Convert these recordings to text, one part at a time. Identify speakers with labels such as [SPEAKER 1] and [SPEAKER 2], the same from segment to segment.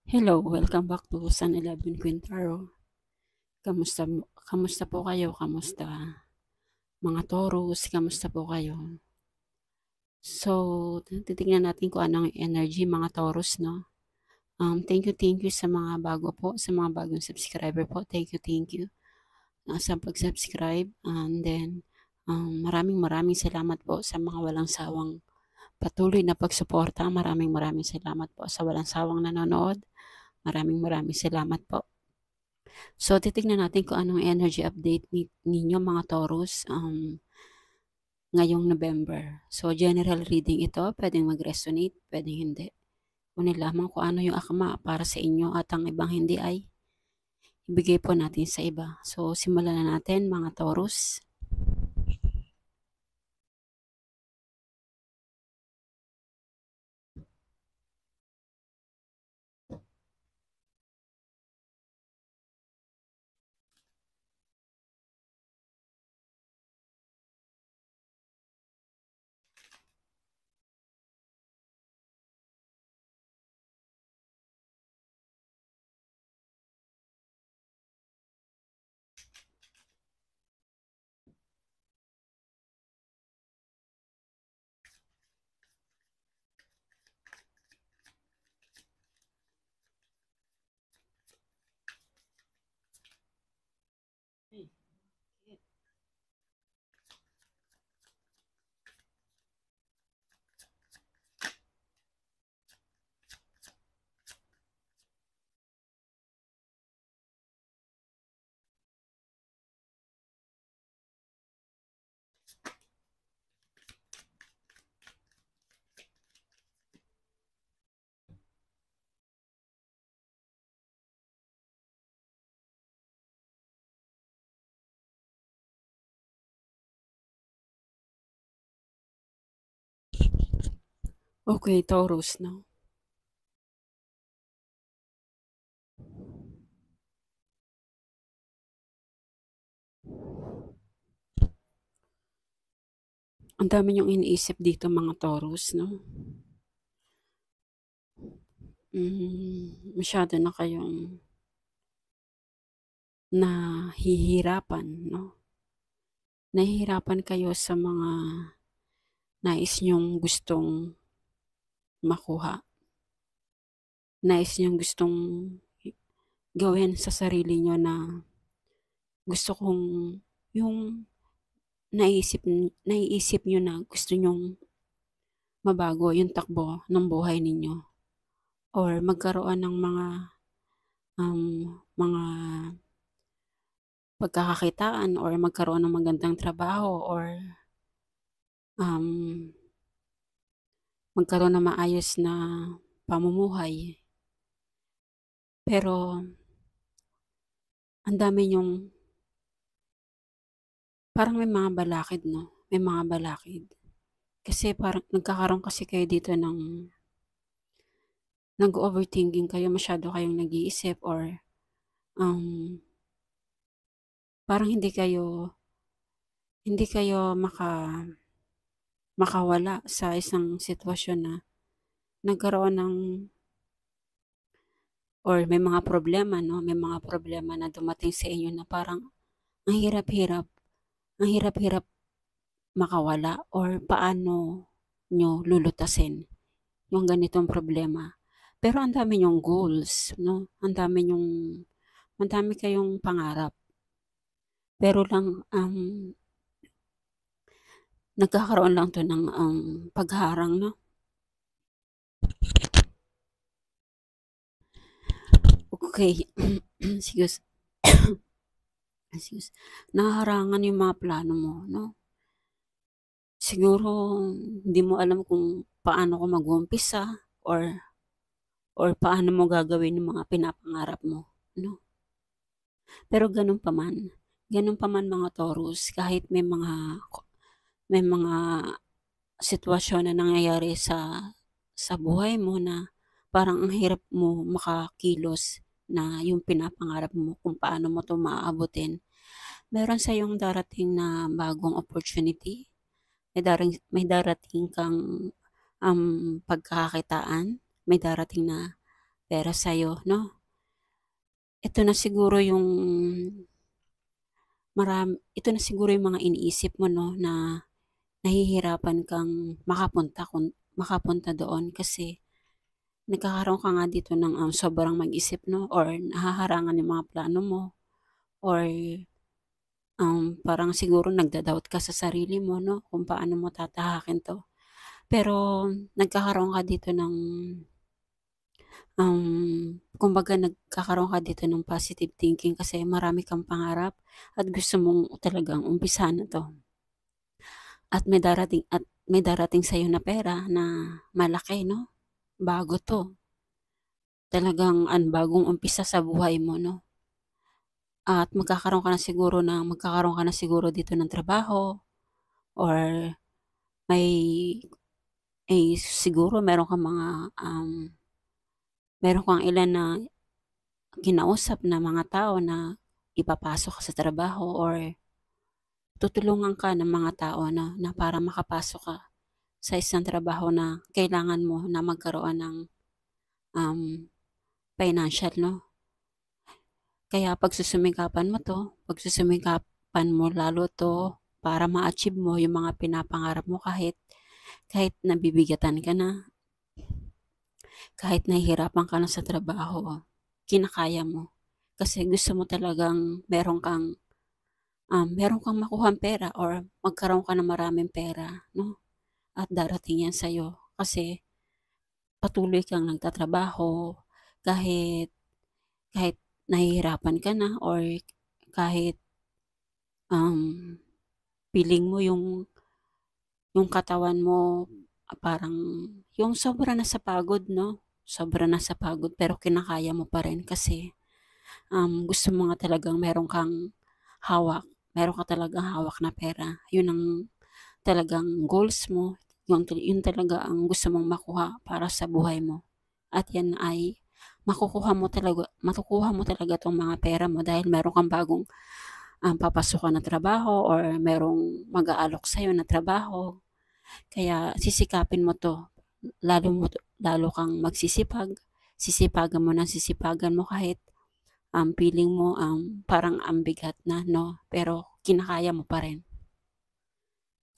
[SPEAKER 1] Hello, welcome back to San 11 Quintaro. Kamusta po kayo? Kamusta mga Taurus? Kamusta po kayo? So, titingnan natin kung anong energy mga Taurus, no? Thank you sa mga bago po, sa mga bagong subscriber po. Thank you sa pag-subscribe. And then, maraming salamat po sa mga walang sawang patuloy na pagsuporta. Maraming salamat po sa walang sawang nanonood. Maraming salamat po. So, titignan natin kung anong energy update ninyo mga Taurus ngayong November. So, general reading ito. Pwedeng mag-resonate, pwedeng hindi. Kunin lamang kung ano yung akma para sa inyo at ang ibang hindi ay ibigay po natin sa iba. So, simulan na natin mga Taurus. Okay, Taurus, no? Ang dami niyong iniisip dito mga Taurus, no? Masyado na kayong nahihirapan, no? Nahihirapan kayo sa mga nais niyong gustong makuha. Nais niyong gustong gawin sa sarili niyo na gusto kong yung naiisip niyo na gusto niyong mabago yung takbo ng buhay ninyo or magkaroon ng mga pagkakakitaan or magkaroon ng magandang trabaho or um, magkaroon ng maayos na pamumuhay. Pero ang dami niyong parang may mga balakid, no? May mga balakid. Kasi parang nagkakaroon kasi kayo dito ng nag-overthinking kayo, masyado kayong nag-iisip or um, parang hindi kayo makawala sa isang sitwasyon na nagkaroon ng or may mga problema, no? May mga problema na dumating sa inyo na parang ang hirap-hirap, ang hirap-hirap makawala or paano nyo lulutasin yung ganitong problema. Pero ang dami nyong goals, no? Ang dami kayong pangarap. Pero lang, nagkakaroon lang to ng pagharang, no? Okay, excuse, excuse, naharangan yung mga plano mo, no? Siguro, hindi mo alam kung paano ko mag-uumpisa or paano mo gagawin yung mga pinapangarap mo, no? Pero ganun pa man mga Taurus, kahit may mga sitwasyon na nangyayari sa buhay mo na parang ang hirap mo makakilos na yung pinapangarap mo kung paano mo to maaabutin. Meron sa yung darating na bagong opportunity. May darating kang pagkakakitaan. May darating na pera sa'yo, 'no? Ito na siguro yung ito na siguro yung mga iniisip mo, 'no, na nahihirapan kang makapunta doon kasi nagkakaroon ka nga dito ng, sobrang mag-isip, 'no, or nahaharangan yung mga plano mo or, parang siguro nagda-doubt ka sa sarili mo, 'no, kung paano mo tatahakin 'to. Pero nagkakaroon ka dito ng, kumbaga nagkakaroon ka dito ng positive thinking kasi marami kang pangarap at gusto mong talagang umpisahan na 'to. At may darating sa'yo na pera na malaki, 'no, bago 'to. Talagang bagong umpisa sa buhay mo, 'no. At magkakaroon ka na siguro dito ng trabaho or may siguro meron kang ilan na kinausap na mga tao na ipapasok ka sa trabaho or tutulungan ka ng mga tao na para makapasok ka sa isang trabaho na kailangan mo na magkaroon ng, um, financial, 'no. Kaya pagsusumikapan mo lalo 'to para ma-achieve mo yung mga pinapangarap mo kahit nabibigatan ka na, kahit nahihirapan ka na sa trabaho, kinakaya mo. Kasi gusto mo talagang meron kang makuhang pera or magkaroon ka ng maraming pera, 'no, at darating 'yan sa'yo kasi patuloy kang nagtatrabaho kahit kahit nahihirapan ka na or kahit, um, feeling mo yung katawan mo, parang yung sobra na sa pagod, 'no, sobra na sa pagod pero kinakaya mo pa rin kasi, gusto mo nga talagang hawak meron ka talagang hawak na pera. Yun ang talagang goals mo, yun talaga ang gusto mong makuha para sa buhay mo. At yan ay makukuha mo talaga 'tong mga pera mo dahil meron kang bagong, papasukan na trabaho or merong mag-aalok sa'yo na trabaho. Kaya sisikapin mo 'to, lalo kang sisipagan mo ng sisipagan mo kahit, feeling mo, parang ang bigat na, 'no, pero kinakaya mo pa rin.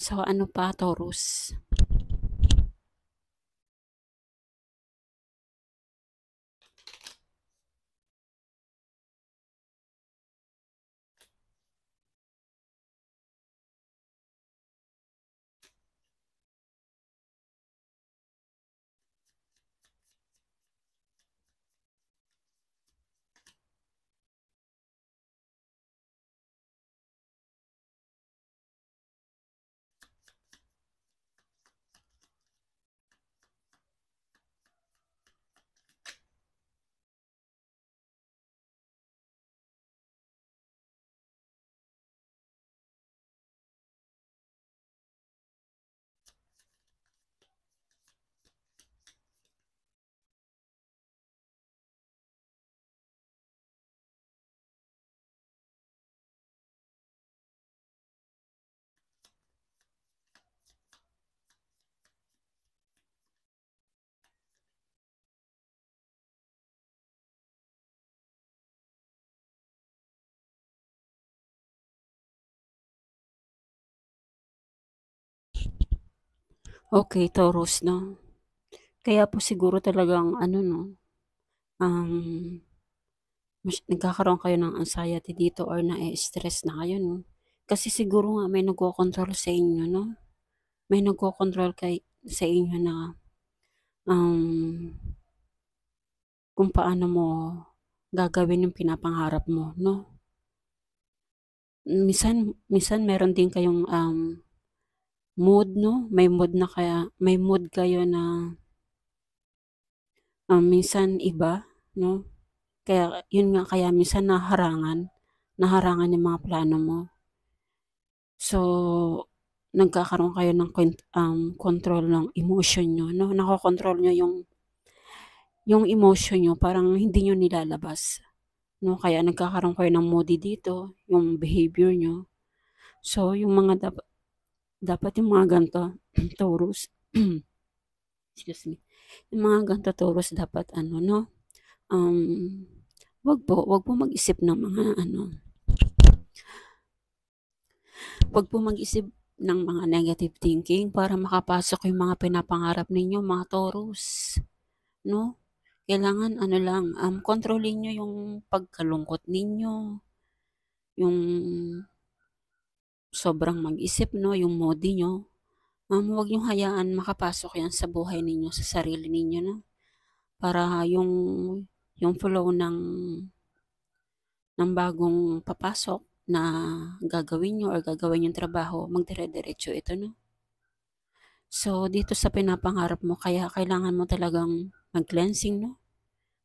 [SPEAKER 1] So, ano pa, Taurus? Okay, Taurus, 'no. Kaya po siguro talagang ano, 'no, um, nagkakaroon kayo ng anxiety dito or na-e-stress na kayo, 'no. Kasi siguro nga may nagkokontrol sa inyo, 'no. May nagkokontrol sa inyo na, um, kung paano mo gagawin yung pinapangarap mo, 'no. Minsan minsan meron din kayong, mood, 'no, may mood kayo na, minsan iba, no. Kaya yun nga, kaya minsan naharangan yung mga plano mo. So, nagkakaroon kayo ng control ng emotion niyo, 'no, nakokontrol niyo yung emotion niyo, parang hindi niyo nilalabas, 'no, kaya nagkakaroon kayo ng moody dito, yung behavior niyo. So, yung mga dapat yung mga ganito, Taurus, excuse me, yung mga ganito, Taurus, dapat ano, 'no, wag po mag-isip ng mga wag po mag-isip ng mga negative thinking para makapasok yung mga pinapangarap ninyo, mga Taurus, 'no? Kailangan lang, kontrolin niyo yung pagkalungkot ninyo, yung sobrang mag-isip 'no, yung moody niyo. Huwag niyong hayaan makapasok 'yan sa buhay ninyo, sa sarili ninyo 'no, para yung flow ng bagong papasok na gagawin niyo or gagawin niyong trabaho, magdire-diretso ito 'no. So, dito sa pinapangarap mo kaya kailangan mo talagang mag-cleansing 'no.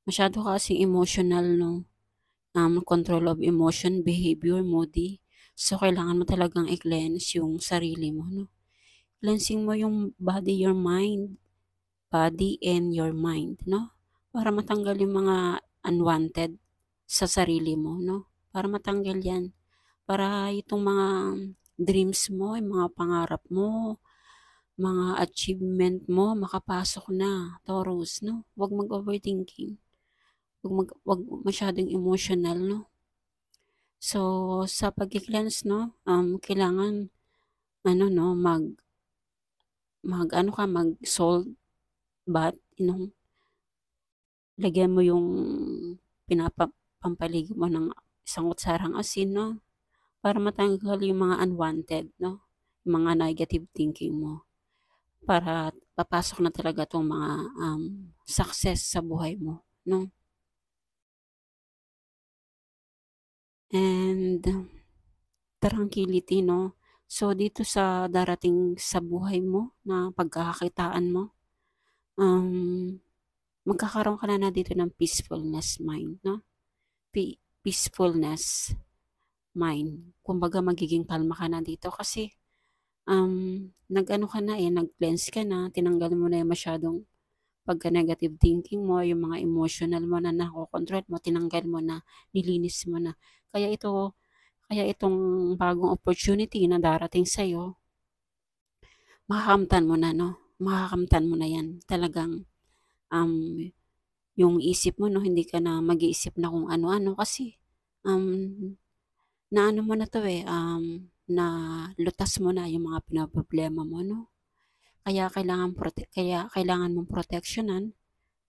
[SPEAKER 1] Masyado ka kasing emotional 'no, control of emotion, behavior, moody. So, kailangan mo talagang i-cleanse yung sarili mo 'no. Cleansing mo yung body and your mind 'no, para matanggal yung mga unwanted sa sarili mo 'no, para matanggal 'yan. Para itong mga dreams mo, yung mga pangarap mo, mga achievement mo makapasok na, Taurus 'no. Huwag mag-overthinking, huwag masyadong emotional 'no. So, sa pagki-cleanse 'no, kailangan 'no, mag-ano ka, mag-salt bath, lagyan mo yung pampaligo mo ng isang kutsarang asin 'no, para matanggal yung mga unwanted 'no, yung mga negative thinking mo. Para papasok na talaga 'tong mga, success sa buhay mo 'no. And tranquility 'no. So, dito sa darating sa buhay mo na pagkakakitaan mo, um, magkakaroon ka na dito ng peacefulness mind 'no, peacefulness mind. Kumbaga magiging kalma ka na dito kasi, nag-ano ka na, nag-cleanse ka na, tinanggal mo na yung masyadong pagka-negative thinking mo, yung mga emotional mo na nakokontrol mo, tinanggal mo na, nilinis mo na. Kaya itong bagong opportunity na darating sa'yo, makakamtan mo na 'no, makakamtan mo na 'yan. Talagang, um, yung isip mo 'no, hindi ka na mag-iisip na kung ano-ano kasi, um, naano mo na 'to, nalutas mo na yung mga pinoproblema mo 'no. Kaya kailangan mong proteksyonan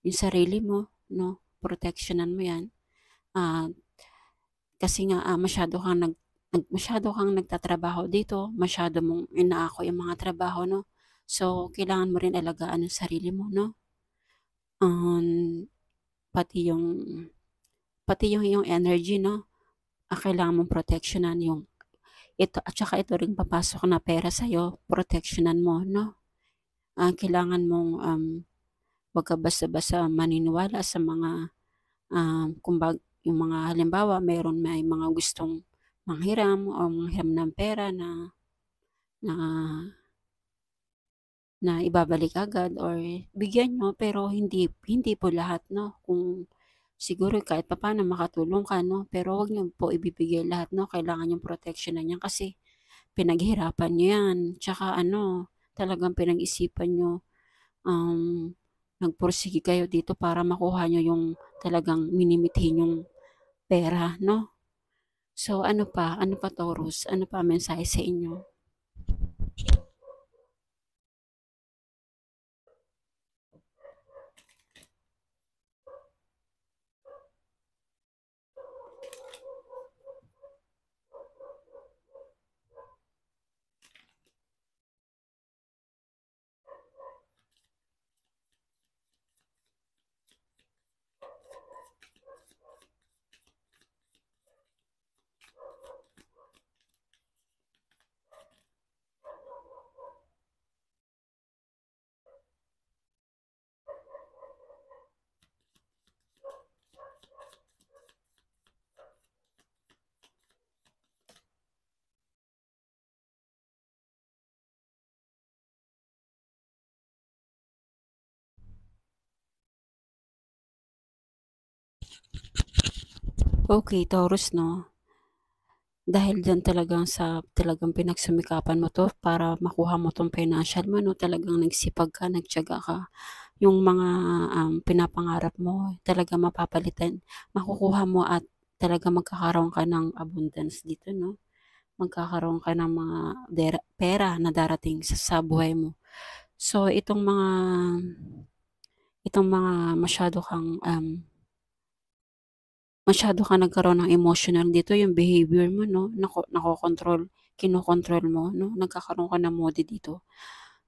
[SPEAKER 1] yung sarili mo 'no, proteksyonan mo 'yan. Ah, kasi nga, masyado kang nagtatrabaho dito, masyado mong inaako yung mga trabaho 'no. So, kailangan mo rin alagaan ang sarili mo 'no. Um, pati yung pati yung iyong energy 'no, kailangan mong proteksyonan yung ito at saka ito ring papasok na pera sa'yo, proteksyonan mo 'no. Kailangan mong, 'wag ka basta-basta maniniwala sa mga, yung mga halimbawa may mga gustong manghiram o manghiram ng pera na na ibabalik agad or bigyan niyo pero hindi po lahat 'no. Kung siguro kahit papaano makatulong ka 'no, pero wag niyo po ibibigay lahat 'no, kailangan niyong proteksyonan 'yan kasi pinaghirapan niyo 'yan. Tsaka talagang pinag-isipan niyo, um, nagpursige kayo dito para makuha niyo yung talagang minimithi niyong pera 'no. So ano pa Taurus, ano pa ang mensahe sa inyo? Okay, Taurus 'no. dahil diyan talagang pinagsumikapan mo 'to para makuha mo 'tong financial mo 'no, talagang nagsipag ka, nagtiyaga ka. Yung mga, pinapangarap mo talagang mapapalitan makukuha mo at talagang magkakaroon ka ng abundance dito 'no. Magkakaroon ka ng mga pera na darating sa buhay mo. So itong mga masyado kang nagkaroon ng emotional dito, yung behavior mo 'no, kinokontrol mo 'no, nagkakaroon ka ng moody dito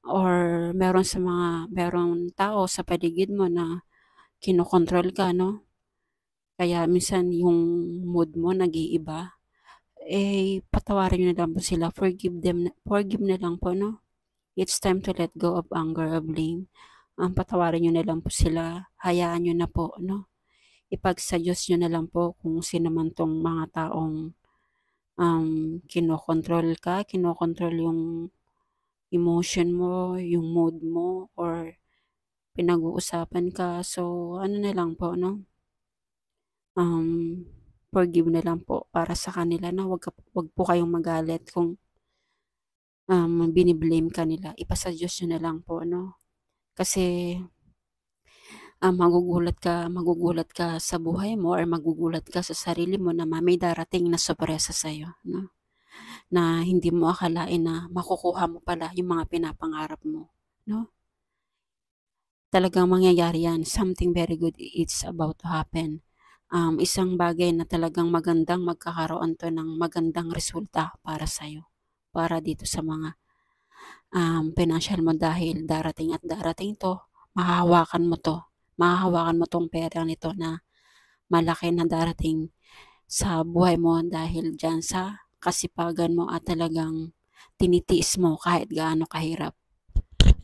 [SPEAKER 1] or merong tao sa paligid mo na kinokontrol ka 'no, kaya minsan yung mood mo nag-iiba. Patawarin niyo na lang po sila, forgive na lang po 'no. It's time to let go of anger or blame. Patawarin niyo na lang po sila, hayaan niyo na po 'no. Ipagsa Diyos niyo na lang po kung sino man 'tong mga taong, kinokontrol yung emotion mo, yung mood mo or pinag-uusapan ka. So, ano na lang po 'no, um, forgive na lang po para sa kanila na wag po kayong magalit kung, bini-blame ka nila. Ipasa Diyos niyo na lang po 'no. Kasi, magugulat ka sa buhay mo or magugulat ka sa sarili mo na may darating na sorpresa sa'yo 'no, na hindi mo akalain na makukuha mo pala yung mga pinapangarap mo 'no. Talagang mangyayari 'yan, something very good is about to happen. Isang bagay na talagang magandang magkakaroon 'to ng magandang resulta para sa'yo, para dito sa mga, financial mo dahil darating at darating 'to, mahahawakan mo 'to, mahahawakan mo 'tong perang nito na malaki na darating sa buhay mo dahil diyan sa kasipagan mo at talagang tinitiis mo kahit gaano kahirap.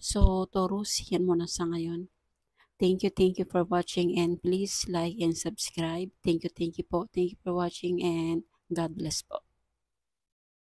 [SPEAKER 1] So, Taurus, 'yan muna sa ngayon. Thank you for watching and please like and subscribe. Thank you po. Thank you for watching and God bless po.